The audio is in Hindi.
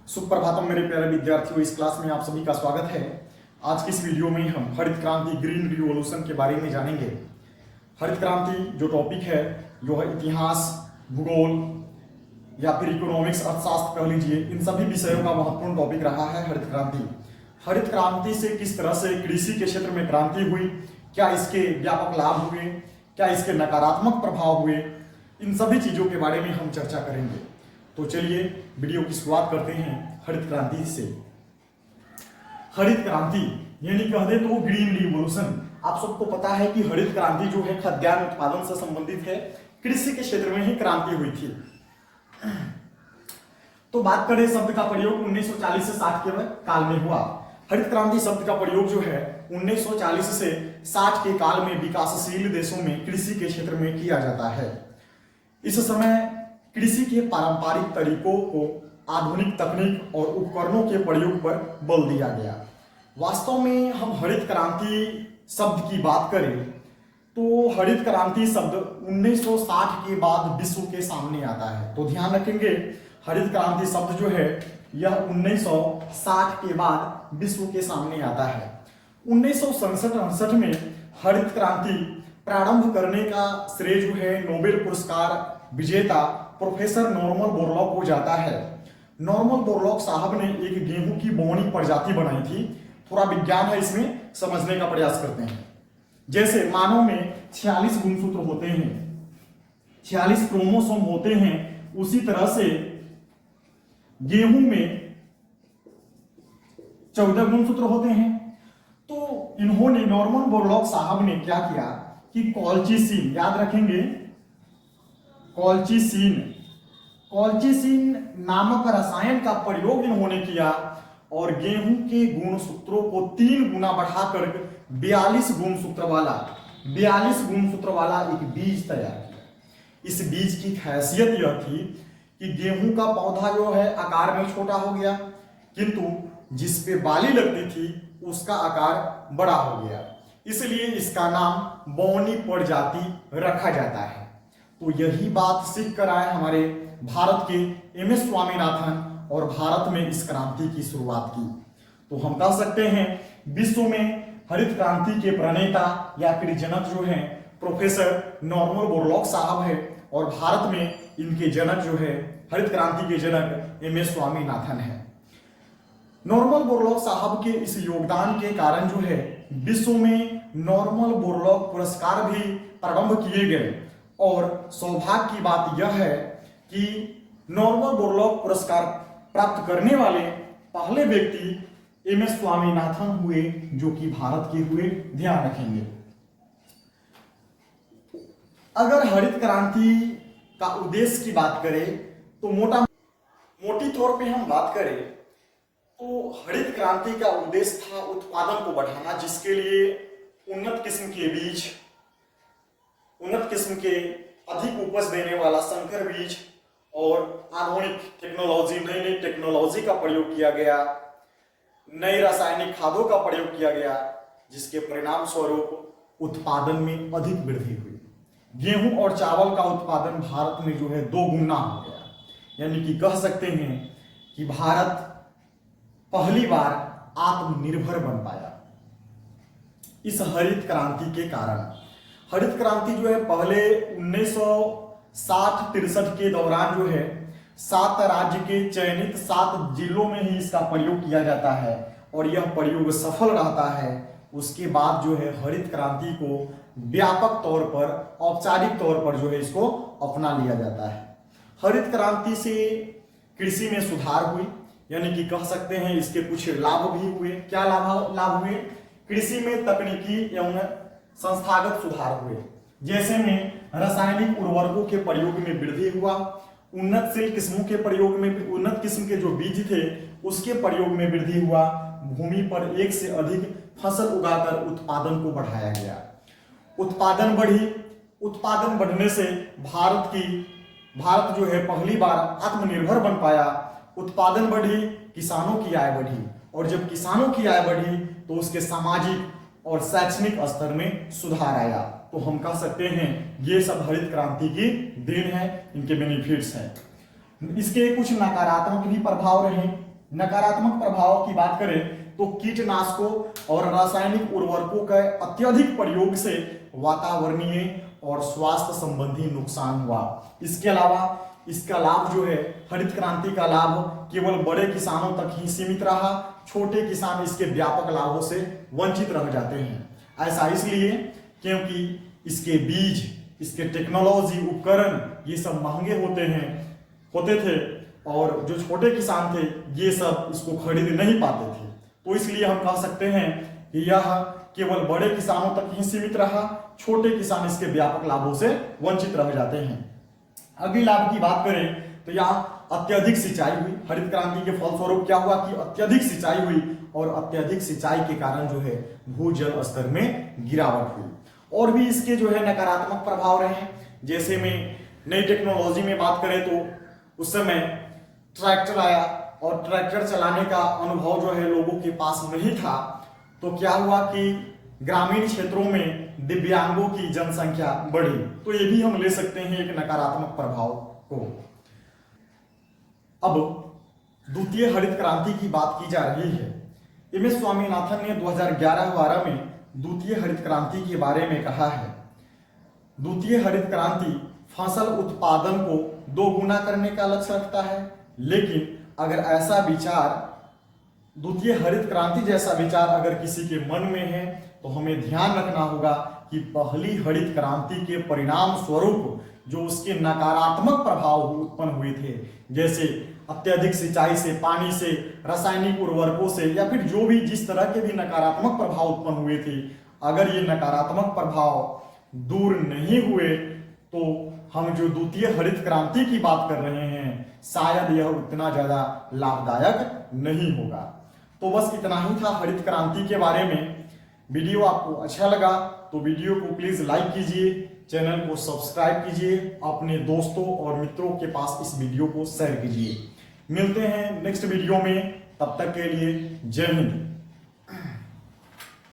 सुप्रभातम मेरे प्यारे विद्यार्थियों, इस क्लास में आप सभी का स्वागत है। आज की इस वीडियो में हम हरित क्रांति ग्रीन रिवॉल्यूशन के बारे में जानेंगे। हरित क्रांति जो टॉपिक है जो है इतिहास, भूगोल या फिर इकोनॉमिक्स, अर्थशास्त्र कह लीजिए, इन सभी विषयों का महत्वपूर्ण टॉपिक रहा है हरित क्रांति। हरित क्रांति से किस तरह से कृषि के क्षेत्र में क्रांति हुई, क्या इसके व्यापक लाभ हुए, क्या इसके नकारात्मक प्रभाव हुए, इन सभी चीजों के बारे में हम चर्चा करेंगे। तो चलिए वीडियो की शुरुआत करते हैं हरित क्रांति से। हरित क्रांति यानी कह दे तो ग्रीन रिवॉल्यूशन। आप सबको पता है कि हरित क्रांति जो है खाद्यान्न उत्पादन से संबंधित है, कृषि के क्षेत्र में ही क्रांति हुई थी। तो बात करें शब्द का प्रयोग 1940 से 60 के काल में हुआ। हरित क्रांति शब्द का प्रयोग जो है 1940 से 60 के काल में विकासशील देशों में कृषि के क्षेत्र में किया जाता है। इस समय कृषि के पारंपरिक तरीकों को आधुनिक तकनीक और उपकरणों के प्रयोग पर बल दिया गया। वास्तव में हम हरित क्रांति शब्द की बात करें तो हरित क्रांति शब्द 1960 के बाद विश्व के सामने आता है। तो ध्यान रखेंगे, हरित क्रांति शब्द जो है यह 1960 के बाद विश्व के सामने आता है। 1967-68 में हरित क्रांति प्रारंभ करने का श्रेय जो है नोबेल पुरस्कार विजेता प्रोफेसर नॉर्मन बोरलॉग को जाता है। नॉर्मन बोरलॉग साहब ने एक गेहूं की बोनी प्रजाति बनाई थी। थोड़ा विज्ञान है इसमें, समझने का प्रयास करते हैं। जैसे मानव में 46 गुणसूत्र होते हैं, 46 क्रोमोसोम होते हैं, उसी तरह से गेहूं में 14 गुणसूत्र होते हैं। तो इन्होंने नॉर्मन बोरलॉग साहब ने क्या किया कि कॉल्चिसिन, याद रखेंगे कॉल्चिसिन नामक रसायन का प्रयोग इन्होंने किया और गेहूं के गुणसूत्रों को 3 गुना बढ़ाकर 42 गुणसूत्र वाला एक बीज तैयार किया। इस बीज की खासियत यह थी कि गेहूं का पौधा जो है आकार में छोटा हो गया, किंतु जिस पे बाली लगती थी उसका आकार बड़ा हो गया, इसलिए इसका नाम बौनी प्रजाति रखा जाता है। तो यही बात सीख कर आए हमारे भारत के एम.एस. स्वामीनाथन और भारत में इस क्रांति की शुरुआत की। तो हम कह सकते हैं विश्व में हरित क्रांति के प्रणेता या फिर जनक जो हैं प्रोफेसर नॉर्मन बोरलॉग साहब है, और भारत में इनके जनक जो है हरित क्रांति के जनक एम.एस. स्वामीनाथन है। नॉर्मन बोरलॉग साहब के इस योगदान के कारण जो है विश्व में नॉर्मन बोरलॉग पुरस्कार भी प्रारंभ किए गए, और सौभाग्य की बात यह है कि नॉर्मन बोरलॉग पुरस्कार प्राप्त करने वाले पहले व्यक्ति एम.एस. स्वामीनाथन हुए, जो कि भारत के हुए। ध्यान रखेंगे, अगर हरित क्रांति का उद्देश्य की बात करें तो मोटी तौर पे हम बात करें तो हरित क्रांति का उद्देश्य था उत्पादन को बढ़ाना, जिसके लिए उन्नत किस्म के बीज, उन्नत किस्म के अधिक उपज देने वाला संकर बीज और आधुनिक टेक्नोलॉजी, नई नई टेक्नोलॉजी का प्रयोग किया गया, नई रासायनिक खादों का प्रयोग किया गया, जिसके परिणाम स्वरूप उत्पादन में अधिक वृद्धि हुई। गेहूं और चावल का उत्पादन भारत में जो है 2 गुना हो गया, यानी कि कह सकते हैं कि भारत पहली बार आत्मनिर्भर बन पाया इस हरित क्रांति के कारण। हरित क्रांति जो है पहले 1960-63 के दौरान जो है 7 राज्य के चयनित 7 जिलों में ही इसका प्रयोग किया जाता है, और यह प्रयोग सफल रहता है। उसके बाद जो है हरित क्रांति को व्यापक तौर पर, औपचारिक तौर पर जो है इसको अपना लिया जाता है। हरित क्रांति से कृषि में सुधार हुई, यानी कि कह सकते हैं इसके कुछ लाभ भी हुए। क्या लाभ हुए? कृषि में तकनीकी एवं संस्थागत सुधार हुए, जैसे में रासायनिक उर्वरकों के प्रयोग में वृद्धि हुआ, उन्नतशील किस्मों के प्रयोग में, उन्नत किस्म के जो बीज थे उसके प्रयोग में वृद्धि हुआ, भूमि पर एक से अधिक फसल उगाकर उत्पादन को बढ़ाया गया। उत्पादन बढ़ी, उत्पादन बढ़ने से भारत जो है पहली बार आत्मनिर्भर बन पाया। उत्पादन बढ़ी, किसानों की आय बढ़ी, और जब किसानों की आय बढ़ी तो उसके सामाजिक और शैक्षणिक स्तर में सुधार आया। तो हम कह सकते हैं ये सब हरित क्रांति की देन है, इनके बेनिफिट्स हैं। इसके कुछ नकारात्मक भी प्रभाव रहे, नकारात्मक प्रभाव की बात करें तो कीटनाशकों और रासायनिक उर्वरकों के अत्यधिक प्रयोग से वातावरणीय और स्वास्थ्य संबंधी नुकसान हुआ। इसके अलावा इसका लाभ जो है, हरित क्रांति का लाभ केवल बड़े किसानों तक ही सीमित रहा, छोटे किसान इसके व्यापक लाभों से वंचित रह जाते हैं। ऐसा इसलिए क्योंकि इसके बीज, इसके टेक्नोलॉजी, उपकरण ये सब महंगे होते थे और जो छोटे किसान थे ये सब इसको खरीद नहीं पाते थे। तो इसलिए हम कह सकते हैं कि यह केवल बड़े किसानों तक ही सीमित रहा, छोटे किसान इसके व्यापक लाभों से वंचित रह जाते हैं। अगले लाभ की बात करें तो यहाँ अत्यधिक सिंचाई हुई। हरित क्रांति के फलस्वरूप क्या हुआ कि अत्यधिक सिंचाई हुई और अत्यधिक सिंचाई के कारण जो है भूजल स्तर में गिरावट हुई। और भी इसके जो है नकारात्मक प्रभाव रहे, जैसे में नई टेक्नोलॉजी में बात करें तो उस समय ट्रैक्टर आया और ट्रैक्टर चलाने का अनुभव जो है लोगों के पास नहीं था, तो क्या हुआ कि ग्रामीण क्षेत्रों में दिव्यांगों की जनसंख्या बढ़ी। तो ये भी हम ले सकते हैं एक नकारात्मक प्रभाव को। अब द्वितीय हरित क्रांति की बात की जा रही है। एम.एस. स्वामीनाथन ने 2011-12 में द्वितीय हरित क्रांति के बारे में कहा है। द्वितीय हरित क्रांति फसल उत्पादन को 2 गुना करने का लक्ष्य रखता है, लेकिन अगर ऐसा विचार, द्वितीय हरित क्रांति जैसा विचार अगर किसी के मन में है तो हमें ध्यान रखना होगा कि पहली हरित क्रांति के परिणाम स्वरूप जो उसके नकारात्मक प्रभाव उत्पन्न हुए थे, जैसे अत्यधिक सिंचाई से, पानी से, रासायनिक उर्वरकों से, या फिर जो भी जिस तरह के भी नकारात्मक प्रभाव उत्पन्न हुए थे, अगर ये नकारात्मक प्रभाव दूर नहीं हुए तो हम जो द्वितीय हरित क्रांति की बात कर रहे हैं शायद यह उतना ज्यादा लाभदायक नहीं होगा। तो बस इतना ही था हरित क्रांति के बारे में। वीडियो आपको अच्छा लगा तो वीडियो को प्लीज लाइक कीजिए, चैनल को सब्सक्राइब कीजिए, अपने दोस्तों और मित्रों के पास इस वीडियो को शेयर कीजिए। मिलते हैं नेक्स्ट वीडियो में, तब तक के लिए जय हिंद।